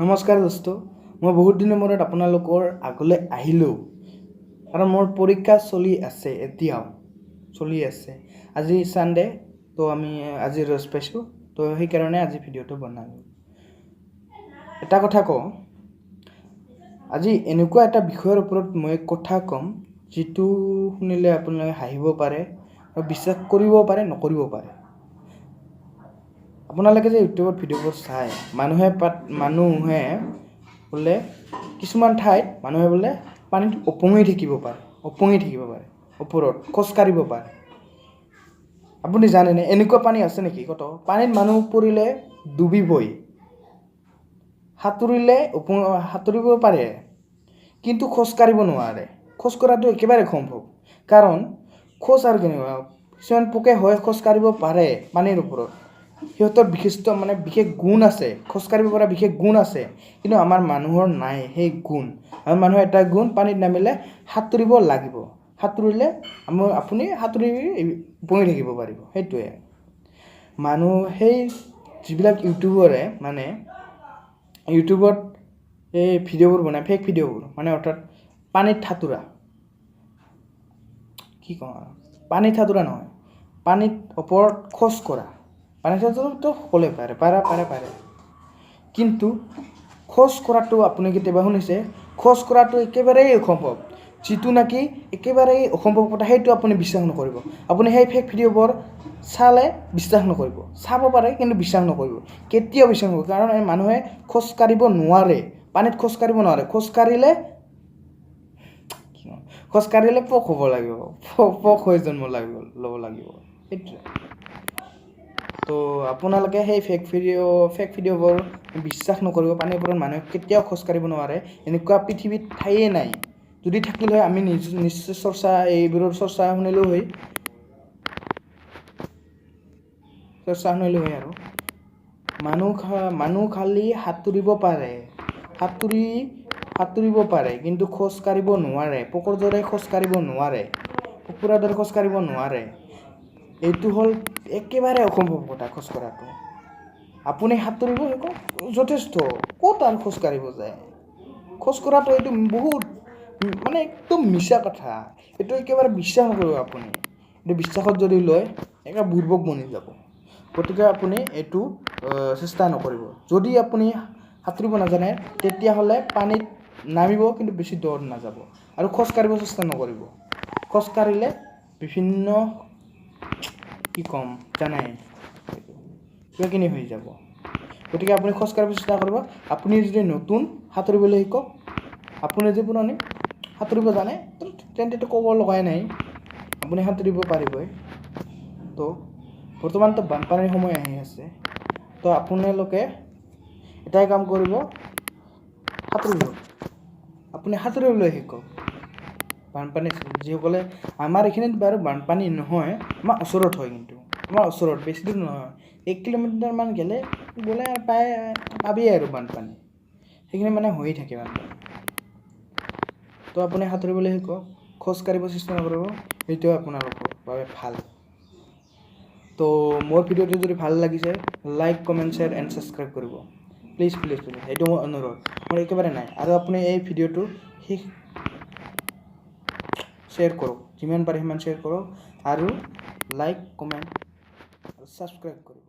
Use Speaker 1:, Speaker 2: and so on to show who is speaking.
Speaker 1: নমস্কাৰ দোস্ত, মই বহুত দিনৰ মূৰত আপোনালোকৰ আগলৈ আহিলোঁ কাৰণ মোৰ পৰীক্ষা চলি আছে, এতিয়াও চলি আছে। আজি সানডে, তো আমি আজি ৰেষ্ট পাইছোঁ, তো সেইকাৰণে আজি ভিডিঅ'টো বনালোঁ। এটা কথা কওঁ, আজি এনেকুৱা এটা বিষয়ৰ ওপৰত মই কথা ক'ম যিটো শুনিলে আপোনালোকে হাঁহিব পাৰে আৰু বিশ্বাস কৰিব পাৰে, নকৰিব পাৰে। আপোনালোকে যে ইউটিউবত ভিডিঅ'বোৰ চায়, মানুহে বোলে কিছুমান ঠাইত মানুহে বোলে পানীত উপঙি থাকিব পাৰে, ওপৰত খোজকাঢ়িব পাৰে। আপুনি জানেনে এনেকুৱা পানী আছে নেকি? কত পানীত মানুহ পৰিলে ডুবিবই, সাঁতুৰিব পাৰে কিন্তু খোজকাঢ়িব নোৱাৰে। খোজ কঢ়াটো একেবাৰে সম্ভৱ, কাৰণ খোজ আৰু কেনেকুৱা কিছুমান পোকে হয় খোজকাঢ়িব পাৰে পানীৰ ওপৰত। সিহঁতৰ বিশেষ গুণ আছে, খোজকাঢ়িব পৰা বিশেষ গুণ আছে, কিন্তু আমাৰ মানুহৰ নাই সেই গুণ। আমাৰ মানুহৰ এটা গুণ, পানীত নামিলে সাঁতুৰিব লাগিব। সাঁতুৰিলে আপুনি সাঁতুৰি উপঙি থাকিব পাৰিব। সেইটোৱে সেই যিবিলাক ইউটিউবৰে ইউটিউবত এই ভিডিঅ'বোৰ বনায়, ফেক ভিডিঅ'বোৰ অৰ্থাৎ পানীত সাঁতোৰা, পানীত সাঁতোৰা নহয়, পানীত ওপৰত খোজ কৰা। পানীত সাঁতোৰাটো সকলোৱে পাৰে, কিন্তু খোজ কঢ়াটো আপুনি কেতিয়াবা শুনিছে? খোজ কঢ়াটো একেবাৰেই অসম্ভৱ। যিটো নাকি একেবাৰেই অসম্ভৱ কথা, সেইটো আপুনি বিশ্বাস নকৰিব। আপুনি সেই ফেক ভিডিঅ'বোৰ চালে বিশ্বাস নকৰিব। চাব পাৰে কিন্তু বিশ্বাস নকৰিব, কেতিয়াও বিশ্বাস নকৰিব। কাৰণ মানুহে খোজকাঢ়িব নোৱাৰে, পানীত খোজকাঢ়িব নোৱাৰে। খোজকাঢ়িলে পোক হ'ব লাগিব, পোক হৈ জন্ম ল'ব লাগিব। সেইটোৱে। তো আপোনালোকে সেই ফেক ভিডিঅ'বোৰ বিশ্বাস নকৰিব। পানীৰ ওপৰত মানুহে কেতিয়াও খোজকাঢ়িব নোৱাৰে, এনেকুৱা পৃথিৱীত ঠাইয়ে নাই। যদি থাকিল হয় আমি নিশ্চয় এইবোৰৰ চৰ্চা শুনিলোঁ হয়। আৰু মানুহ খালি সাঁতুৰিব পাৰে, কিন্তু খোজকাঢ়িব নোৱাৰে। পোকৰ দৰে খোজকাঢ়িব নোৱাৰে, কুকুৰাৰ দৰে খোজকাঢ়িব নোৱাৰে। এইটো হ'ল একেবাৰে অসম্ভৱ কথা, খোজ কঢ়াটো। আপুনি সাঁতুৰিব যথেষ্ট, ক'ত আৰু খোজকাঢ়িব যায়? খোজ কঢ়াটো এইটো বহুত একদম মিছা কথা। এইটো একেবাৰে বিশ্বাস নকৰিব আপুনি। এইটো বিশ্বাসত যদি লয়, একেবাৰে বুৰ্বক বনি যাব। গতিকে আপুনি এইটো চেষ্টা নকৰিব। যদি আপুনি সাঁতুৰিব নাজানে, তেতিয়াহ'লে পানীত নামিব, কিন্তু বেছি দূৰত নাযাব। আৰু খোজকাঢ়িব চেষ্টা নকৰিব। খোজকাঢ়িলে বিভিন্ন জানাই কিবাকিনি হৈ যাব। গতিকে আপুনি খোজকাঢ়িব চেষ্টা কৰিব। আপুনি যদি নতুন সাঁতুৰিবলৈ শিকক, আপুনি যদি পুৰণি সাঁতুৰিব জানে, তেন্তেতো ক'ব লগাই নাই, আপুনি সাঁতুৰিব পাৰিবই। তো বৰ্তমানতো বানপানীৰ সময় আহি আছে, তো আপোনালোকে এটাই কাম কৰিব, আপুনি সাঁতুৰিবলৈ শিকক। যিসকলে আমাৰ এইখিনিত বাৰু বানপানী নহয়, আমাৰ ওচৰত হয়, কিন্তু আমাৰ ওচৰত বেছি দূৰ নহয়, 1 কিলোমিটাৰমান গ'লে প্ৰায় পাবিয়ে আৰু বানপানী। সেইখিনি হৈয়ে থাকে বানপানী। তো আপুনি সাঁতুৰিবলৈ শিকক, খোজকাঢ়িব চেষ্টা নকৰিব, সেইটোৱে আপোনালোকৰ বাবে ভাল। তো মোৰ ভিডিঅ'টো যদি ভাল লাগিছে, like, comment, share and subscribe কৰিব। প্লিজ, সেইটো মোৰ অনুৰোধ, মোৰ একেবাৰে নাই। আৰু আপুনি এই ভিডিঅ'টো শ্বেয়াৰ কৰক, যিমান পাৰে সিমান শ্বেয়াৰ কৰক, আৰু লাইক, কমেণ্ট আৰু ছাবস্ক্ৰাইব কৰক।